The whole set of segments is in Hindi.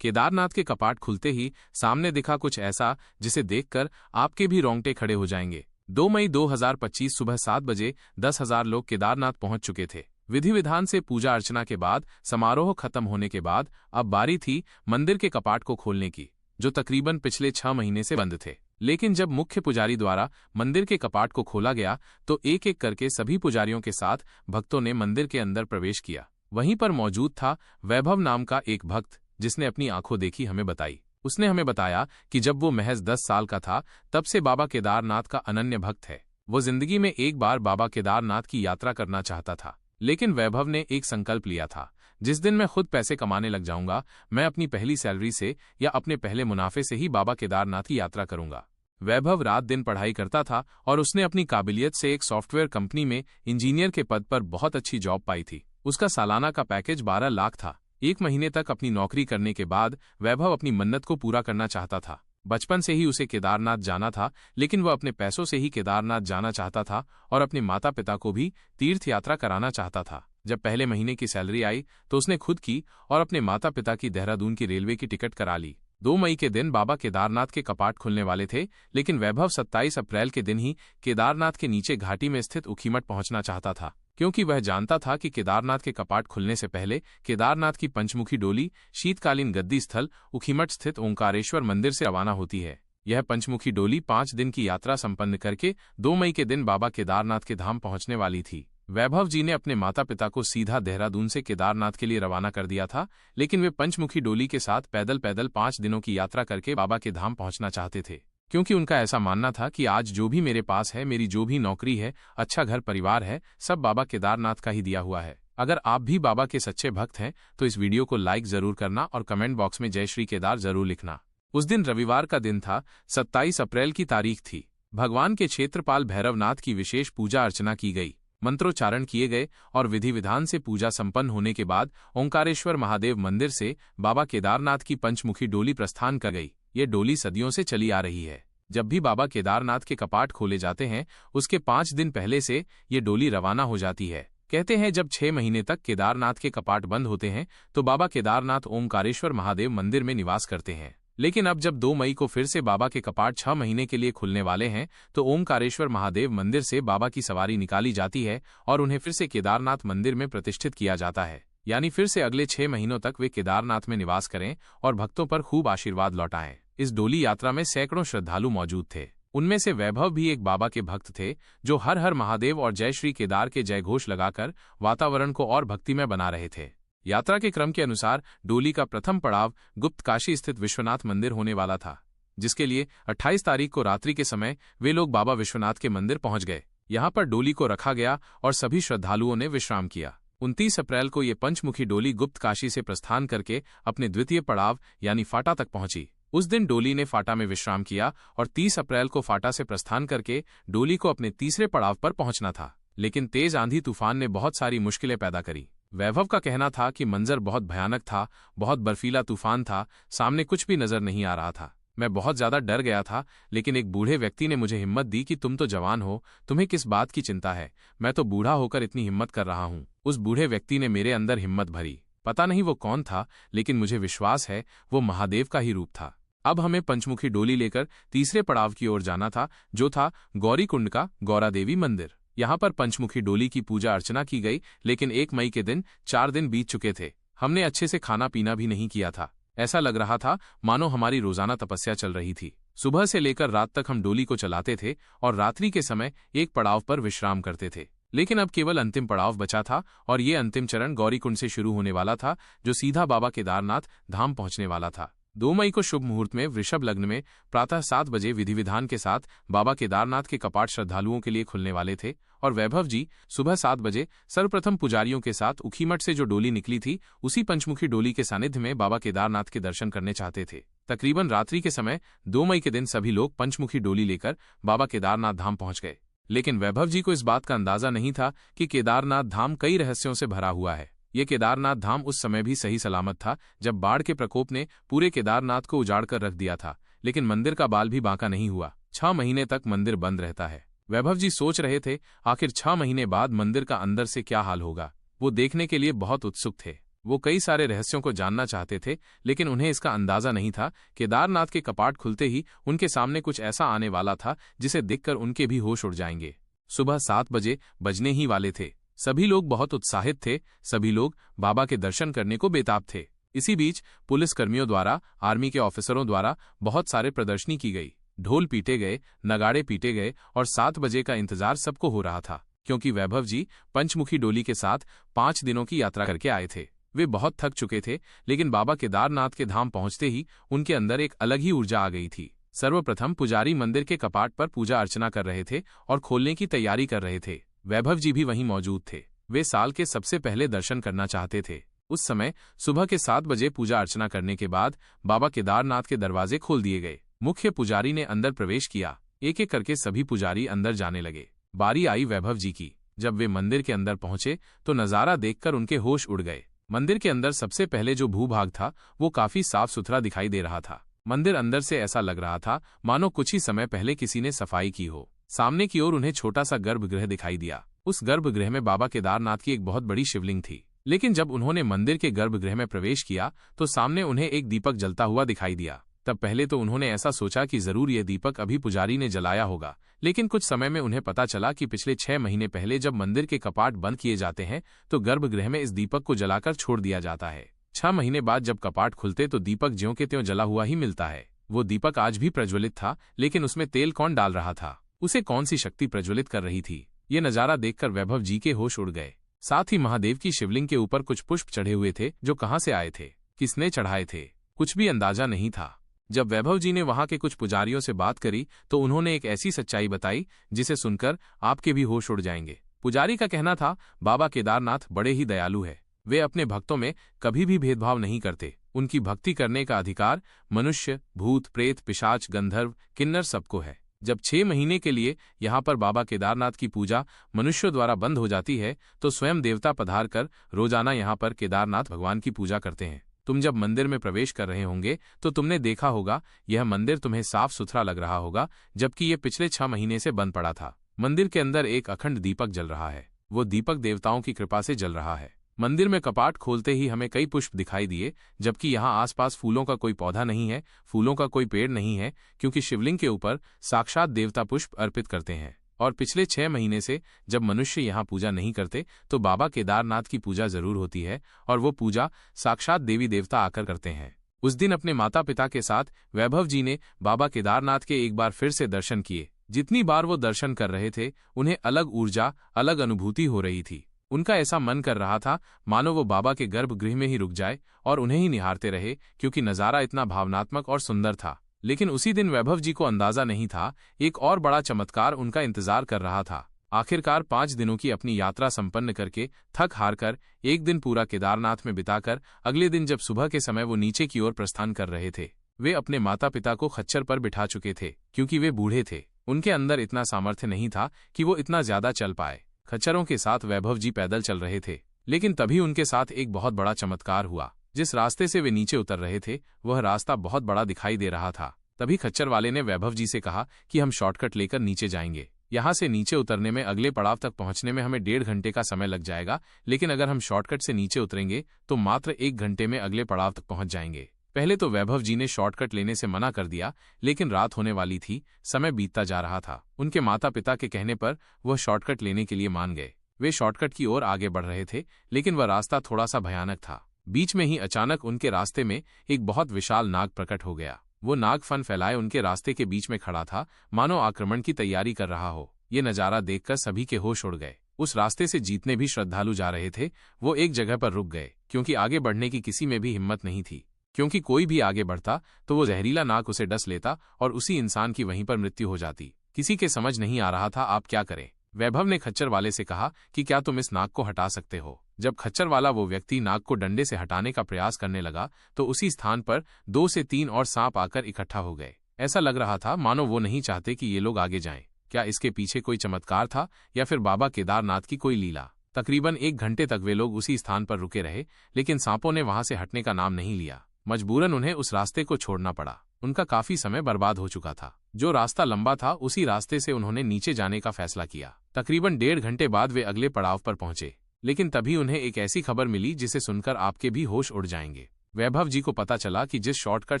केदारनाथ के कपाट खुलते ही सामने दिखा कुछ ऐसा जिसे देखकर आपके भी रोंगटे खड़े हो जाएंगे। 2 मई 2025 सुबह 7 बजे 10,000 लोग केदारनाथ पहुंच चुके थे। विधि विधान से पूजा अर्चना के बाद समारोह खत्म होने के बाद अब बारी थी मंदिर के कपाट को खोलने की, जो तकरीबन पिछले 6 महीने से बंद थे। लेकिन जब मुख्य पुजारी द्वारा मंदिर के कपाट को खोला गया तो एक एक करके सभी पुजारियों के साथ भक्तों ने मंदिर के अंदर प्रवेश किया। वहीं पर मौजूद था वैभव नाम का एक भक्त, जिसने अपनी आंखों देखी हमें बताई। उसने हमें बताया कि जब वो महज 10 साल का था तब से बाबा केदारनाथ का अनन्य भक्त है। वो जिंदगी में एक बार बाबा केदारनाथ की यात्रा करना चाहता था, लेकिन वैभव ने एक संकल्प लिया था, जिस दिन मैं खुद पैसे कमाने लग जाऊंगा, मैं अपनी पहली सैलरी से या अपने पहले मुनाफे से ही बाबा केदारनाथ की यात्रा करूंगा। वैभव रात दिन पढ़ाई करता था और उसने अपनी काबिलियत से एक सॉफ्टवेयर कंपनी में इंजीनियर के पद पर बहुत अच्छी जॉब पाई थी। उसका सालाना का पैकेज 12 लाख था। 1 महीने तक अपनी नौकरी करने के बाद वैभव अपनी मन्नत को पूरा करना चाहता था। बचपन से ही उसे केदारनाथ जाना था, लेकिन वह अपने पैसों से ही केदारनाथ जाना चाहता था और अपने माता पिता को भी तीर्थ यात्रा कराना चाहता था। जब पहले महीने की सैलरी आई तो उसने खुद की और अपने माता पिता की देहरादून की रेलवे की टिकट करा ली। 2 मई के दिन बाबा केदारनाथ के कपाट खुलने वाले थे, लेकिन वैभव 27 अप्रैल के दिन ही केदारनाथ के नीचे घाटी में स्थित ऊखीमठ पहुंचना चाहता था, क्योंकि वह जानता था कि केदारनाथ के कपाट खुलने से पहले केदारनाथ की पंचमुखी डोली शीतकालीन गद्दी स्थल ऊखीमठ स्थित ओंकारेश्वर मंदिर से रवाना होती है। यह पंचमुखी डोली 5 दिन की यात्रा संपन्न करके 2 मई के दिन बाबा केदारनाथ के धाम पहुंचने वाली थी। वैभव जी ने अपने माता पिता को सीधा देहरादून से केदारनाथ के लिए रवाना कर दिया था, लेकिन वे पंचमुखी डोली के साथ पैदल 5 दिनों की यात्रा करके बाबा के धाम पहुंचना चाहते थे, क्योंकि उनका ऐसा मानना था कि आज जो भी मेरे पास है, मेरी जो भी नौकरी है, अच्छा घर परिवार है, सब बाबा केदारनाथ का ही दिया हुआ है। अगर आप भी बाबा के सच्चे भक्त हैं तो इस वीडियो को लाइक जरूर करना और कमेंट बॉक्स में जय श्री केदार जरूर लिखना। उस दिन रविवार का दिन था, 27 अप्रैल की तारीख थी। भगवान के क्षेत्रपाल भैरवनाथ की विशेष पूजा अर्चना की गई, मंत्रोच्चारण किए गए और विधि विधान से पूजा संपन्न होने के बाद ओंकारेश्वर महादेव मंदिर से बाबा केदारनाथ की पंचमुखी डोली प्रस्थान कर गई। ये डोली सदियों से चली आ रही है। जब भी बाबा केदारनाथ के कपाट खोले जाते हैं, उसके 5 दिन पहले से ये डोली रवाना हो जाती है। कहते हैं जब 6 महीने तक केदारनाथ के कपाट बंद होते हैं तो बाबा केदारनाथ ओंकारेश्वर महादेव मंदिर में निवास करते हैं। लेकिन अब जब 2 मई को फिर से बाबा के कपाट 6 महीने के लिए खुलने वाले हैं तो ओंकारेश्वर महादेव मंदिर से बाबा की सवारी निकाली जाती है और उन्हें फिर से केदारनाथ मंदिर में प्रतिष्ठित किया जाता है। यानी फिर से अगले 6 महीनों तक वे केदारनाथ में निवास करें और भक्तों पर खूब आशीर्वाद लौटाएं। इस डोली यात्रा में सैकड़ों श्रद्धालु मौजूद थे। उनमें से वैभव भी एक बाबा के भक्त थे, जो हर हर महादेव और जय श्री केदार के जयघोष लगाकर वातावरण को और भक्तिमय बना रहे थे। यात्रा के क्रम के अनुसार डोली का प्रथम पड़ाव गुप्त काशी स्थित विश्वनाथ मंदिर होने वाला था, जिसके लिए 28 तारीख को रात्रि के समय वे लोग बाबा विश्वनाथ के मंदिर पहुंच गए। यहां पर डोली को रखा गया और सभी श्रद्धालुओं ने विश्राम किया। 29 अप्रैल को ये पंचमुखी डोली गुप्त काशी से प्रस्थान करके अपने द्वितीय पड़ाव यानी फाटा तक पहुंची। उस दिन डोली ने फाटा में विश्राम किया और 30 अप्रैल को फाटा से प्रस्थान करके डोली को अपने तीसरे पड़ाव पर पहुंचना था। लेकिन तेज आंधी तूफान ने बहुत सारी मुश्किलें पैदा करी। वैभव का कहना था कि मंजर बहुत भयानक था, बहुत बर्फीला तूफान था, सामने कुछ भी नजर नहीं आ रहा था। मैं बहुत ज्यादा डर गया था, लेकिन एक बूढ़े व्यक्ति ने मुझे हिम्मत दी कि तुम तो जवान हो, तुम्हें किस बात की चिंता है, मैं तो बूढ़ा होकर इतनी हिम्मत कर रहा हूँ। उस बूढ़े व्यक्ति ने मेरे अंदर हिम्मत भरी। पता नहीं वो कौन था, लेकिन मुझे विश्वास है वो महादेव का ही रूप था। अब हमें पंचमुखी डोली लेकर तीसरे पड़ाव की ओर जाना था, जो था गौरीकुंड का गौरा देवी मंदिर। यहाँ पर पंचमुखी डोली की पूजा अर्चना की गई, लेकिन 1 मई के दिन 4 दिन बीत चुके थे। हमने अच्छे से खाना पीना भी नहीं किया था। ऐसा लग रहा था मानो हमारी रोजाना तपस्या चल रही थी। सुबह से लेकर रात तक हम डोली को चलाते थे और रात्रि के समय एक पड़ाव पर विश्राम करते थे। लेकिन अब केवल अंतिम पड़ाव बचा था और ये अंतिम चरण गौरीकुंड से शुरू होने वाला था, जो सीधा बाबा केदारनाथ धाम पहुंचने वाला था। 2 मई को शुभ मुहूर्त में वृषभ लग्न में प्रातः 7 बजे विधि विधान के साथ बाबा केदारनाथ के कपाट श्रद्धालुओं के लिए खुलने वाले थे और वैभव जी सुबह 7 बजे सर्वप्रथम पुजारियों के साथ ऊखीमठ से जो डोली निकली थी, उसी पंचमुखी डोली के सानिध्य में बाबा केदारनाथ के दर्शन करने चाहते थे। तकरीबन रात्रि के समय 2 मई के दिन सभी लोग पंचमुखी डोली लेकर बाबा केदारनाथ धाम पहुंच गए। लेकिन वैभव जी को इस बात का अंदाजा नहीं था कि केदारनाथ धाम कई रहस्यों से भरा हुआ है। ये केदारनाथ धाम उस समय भी सही सलामत था जब बाढ़ के प्रकोप ने पूरे केदारनाथ को उजाड़ कर रख दिया था, लेकिन मंदिर का बाल भी बांका नहीं हुआ। 6 महीने तक मंदिर बंद रहता है। वैभव जी सोच रहे थे आखिर 6 महीने बाद मंदिर का अंदर से क्या हाल होगा। वो देखने के लिए बहुत उत्सुक थे। वो कई सारे रहस्यों को जानना चाहते थे, लेकिन उन्हें इसका अंदाजा नहीं था केदारनाथ के कपाट खुलते ही उनके सामने कुछ ऐसा आने वाला था जिसे देखकर उनके भी होश उड़ जाएंगे। सुबह 7 बजे बजने ही वाले थे। सभी लोग बहुत उत्साहित थे। सभी लोग बाबा के दर्शन करने को बेताब थे। इसी बीच पुलिस कर्मियों द्वारा, आर्मी के ऑफिसरों द्वारा बहुत सारे प्रदर्शनी की गई। ढोल पीटे गए, नगाड़े पीटे गए और 7 बजे का इंतजार सबको हो रहा था, क्योंकि वैभव जी पंचमुखी डोली के साथ 5 दिनों की यात्रा करके आए थे। वे बहुत थक चुके थे, लेकिन बाबा केदारनाथ के धाम पहुंचते ही उनके अंदर एक अलग ही ऊर्जा आ गई थी। सर्वप्रथम पुजारी मंदिर के कपाट पर पूजा अर्चना कर रहे थे और खोलने की तैयारी कर रहे थे। वैभव जी भी वहीं मौजूद थे। वे साल के सबसे पहले दर्शन करना चाहते थे। उस समय सुबह के 7 बजे पूजा अर्चना करने के बाद बाबा केदारनाथ के दरवाजे खोल दिए गए। मुख्य पुजारी ने अंदर प्रवेश किया। एक एक करके सभी पुजारी अंदर जाने लगे। बारी आई वैभव जी की। जब वे मंदिर के अंदर पहुंचे तो नजारा देखकर उनके होश उड़ गए। मंदिर के अंदर सबसे पहले जो भूभाग था वो काफी साफ सुथरा दिखाई दे रहा था। मंदिर अंदर से ऐसा लग रहा था मानो कुछ ही समय पहले किसी ने सफाई की हो। सामने की ओर उन्हें छोटा सा गर्भगृह दिखाई दिया। उस गर्भगृह में बाबा केदारनाथ की एक बहुत बड़ी शिवलिंग थी। लेकिन जब उन्होंने मंदिर के गर्भगृह में प्रवेश किया तो सामने उन्हें एक दीपक जलता हुआ दिखाई दिया। तब पहले तो उन्होंने ऐसा सोचा कि जरूर यह दीपक अभी पुजारी ने जलाया होगा, लेकिन कुछ समय में उन्हें पता चला कि पिछले 6 महीने पहले जब मंदिर के कपाट बंद किए जाते हैं तो गर्भगृह में इस दीपक को जलाकर छोड़ दिया जाता है। 6 महीने बाद जब कपाट खुलते तो दीपक ज्यों के त्यों जला हुआ ही मिलता है। वो दीपक आज भी प्रज्वलित था, लेकिन उसमें तेल कौन डाल रहा था, उसे कौन सी शक्ति प्रज्वलित कर रही थी, ये नजारा देखकर वैभव जी के होश उड़ गए। साथ ही महादेव की शिवलिंग के ऊपर कुछ पुष्प चढ़े हुए थे जो कहां से आए थे, किसने चढ़ाए थे, कुछ भी अंदाजा नहीं था। जब वैभव जी ने वहां के कुछ पुजारियों से बात करी तो उन्होंने एक ऐसी सच्चाई बताई जिसे सुनकर आपके भी होश उड़ जाएंगे। पुजारी का कहना था बाबा केदारनाथ बड़े ही दयालु है। वे अपने भक्तों में कभी भी भेदभाव नहीं करते। उनकी भक्ति करने का अधिकार मनुष्य, भूत, प्रेत, पिशाच, गंधर्व, किन्नर सबको है। जब 6 महीने के लिए यहाँ पर बाबा केदारनाथ की पूजा मनुष्यों द्वारा बंद हो जाती है तो स्वयं देवता पधार कर रोजाना यहाँ पर केदारनाथ भगवान की पूजा करते हैं। तुम जब मंदिर में प्रवेश कर रहे होंगे तो तुमने देखा होगा यह मंदिर तुम्हें साफ सुथरा लग रहा होगा, जबकि ये पिछले 6 महीने से बंद पड़ा था। मंदिर के अंदर एक अखंड दीपक जल रहा है। वो दीपक देवताओं की कृपा से जल रहा है। मंदिर में कपाट खोलते ही हमें कई पुष्प दिखाई दिए, जबकि यहाँ आसपास फूलों का कोई पौधा नहीं है, फूलों का कोई पेड़ नहीं है, क्योंकि शिवलिंग के ऊपर साक्षात देवता पुष्प अर्पित करते हैं। और पिछले 6 महीने से जब मनुष्य यहाँ पूजा नहीं करते तो बाबा केदारनाथ की पूजा जरूर होती है, और वो पूजा साक्षात देवी देवता आकर करते हैं। उस दिन अपने माता पिता के साथ वैभव जी ने बाबा केदारनाथ के एक बार फिर से दर्शन किए। जितनी बार वो दर्शन कर रहे थे उन्हें अलग ऊर्जा, अलग अनुभूति हो रही थी। उनका ऐसा मन कर रहा था मानो वो बाबा के गर्भगृह में ही रुक जाए और उन्हें ही निहारते रहे, क्योंकि नजारा इतना भावनात्मक और सुंदर था। लेकिन उसी दिन वैभव जी को अंदाजा नहीं था एक और बड़ा चमत्कार उनका इंतजार कर रहा था। आखिरकार 5 दिनों की अपनी यात्रा संपन्न करके थक हार कर एक दिन पूरा केदारनाथ में बिताकर अगले दिन जब सुबह के समय वो नीचे की ओर प्रस्थान कर रहे थे, वे अपने माता पिता को खच्चर पर बिठा चुके थे, क्योंकि वे बूढ़े थे। उनके अंदर इतना सामर्थ्य नहीं था कि वो इतना ज्यादा चल पाए। खच्चरों के साथ वैभव जी पैदल चल रहे थे, लेकिन तभी उनके साथ एक बहुत बड़ा चमत्कार हुआ। जिस रास्ते से वे नीचे उतर रहे थे वह रास्ता बहुत बड़ा दिखाई दे रहा था। तभी खच्चर वाले ने वैभव जी से कहा कि हम शॉर्टकट लेकर नीचे जाएंगे। यहाँ से नीचे उतरने में अगले पड़ाव तक पहुंचने में हमें 1.5 घंटे का समय लग जाएगा, लेकिन अगर हम शॉर्टकट से नीचे उतरेंगे तो मात्र 1 घंटे में अगले पड़ाव तक पहुंच जाएंगे। पहले तो वैभव जी ने शॉर्टकट लेने से मना कर दिया, लेकिन रात होने वाली थी, समय बीतता जा रहा था। उनके माता पिता के कहने पर वह शॉर्टकट लेने के लिए मान गए। वे शॉर्टकट की ओर आगे बढ़ रहे थे, लेकिन वह रास्ता थोड़ा सा भयानक था। बीच में ही अचानक उनके रास्ते में एक बहुत विशाल नाग प्रकट हो गया। वो नाग फन फैलाए उनके रास्ते के बीच में खड़ा था, मानो आक्रमण की तैयारी कर रहा हो। ये नजारा देखकर सभी के होश उड़ गए। उस रास्ते से जितने भी श्रद्धालु जा रहे थे वो एक जगह पर रुक गए, क्योंकि आगे बढ़ने की किसी में भी हिम्मत नहीं थी। क्योंकि कोई भी आगे बढ़ता तो वो जहरीला नाग उसे डस लेता और उसी इंसान की वहीं पर मृत्यु हो जाती। किसी के समझ नहीं आ रहा था आप क्या करें। वैभव ने खच्चर वाले से कहा कि क्या तुम इस नाग को हटा सकते हो। जब खच्चर वाला वो व्यक्ति नाग को डंडे से हटाने का प्रयास करने लगा तो उसी स्थान पर 2 से 3 और सांप आकर इकट्ठा हो गए। ऐसा लग रहा था मानो वो नहीं चाहते कि ये लोग आगे जाएं। क्या इसके पीछे कोई चमत्कार था या फिर बाबा केदारनाथ की कोई लीला। तकरीबन 1 घंटे तक वे लोग उसी स्थान पर रुके रहे, लेकिन सांपों ने वहां से हटने का नाम नहीं लिया। मजबूरन उन्हें उस रास्ते को छोड़ना पड़ा। उनका काफी समय बर्बाद हो चुका था। जो रास्ता लंबा था उसी रास्ते से उन्होंने नीचे जाने का फैसला किया। तकरीबन 1.5 घंटे बाद वे अगले पड़ाव पर पहुंचे, लेकिन तभी उन्हें एक ऐसी खबर मिली जिसे सुनकर आपके भी होश उड़ जाएंगे। वैभव जी को पता चला कि जिस शॉर्टकट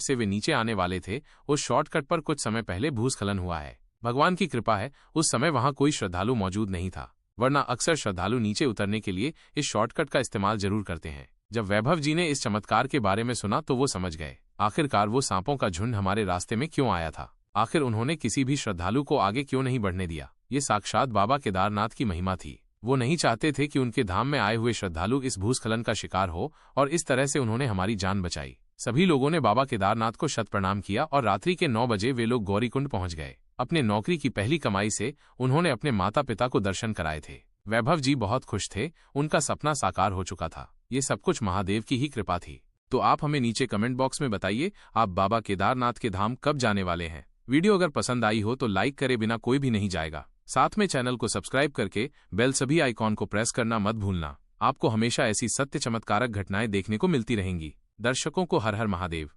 से वे नीचे आने वाले थे, उस शॉर्टकट पर कुछ समय पहले भूस्खलन हुआ है। भगवान की कृपा है, उस समय वहां कोई श्रद्धालु मौजूद नहीं था, वरना अक्सर श्रद्धालु नीचे उतरने के लिए इस शॉर्टकट का इस्तेमाल जरूर करते हैं। जब वैभव जी ने इस चमत्कार के बारे में सुना तो वो समझ गए, आखिरकार वो सांपों का झुंड हमारे रास्ते में क्यों आया था। आखिर उन्होंने किसी भी श्रद्धालु को आगे क्यों नहीं बढ़ने दिया। ये साक्षात बाबा केदारनाथ की महिमा थी। वो नहीं चाहते थे कि उनके धाम में आए हुए श्रद्धालु इस भूस्खलन का शिकार हो, और इस तरह से उन्होंने हमारी जान बचाई। सभी लोगों ने बाबा केदारनाथ को शत प्रणाम किया और रात्रि के 9 बजे वे लोग गौरीकुंड पहुंच गए। अपने नौकरी की पहली कमाई से उन्होंने अपने माता पिता को दर्शन कराए थे। वैभव जी बहुत खुश थे, उनका सपना साकार हो चुका था। ये सब कुछ महादेव की ही कृपा थी। तो आप हमें नीचे कमेंट बॉक्स में बताइए, आप बाबा केदारनाथ के धाम कब जाने वाले हैं। वीडियो अगर पसंद आई हो तो लाइक करे बिना कोई भी नहीं जाएगा। साथ में चैनल को सब्सक्राइब करके बेल सभी आइकॉन को प्रेस करना मत भूलना। आपको हमेशा ऐसी सत्य चमत्कारक घटनाएं देखने को मिलती रहेंगी। दर्शकों को हर हर महादेव।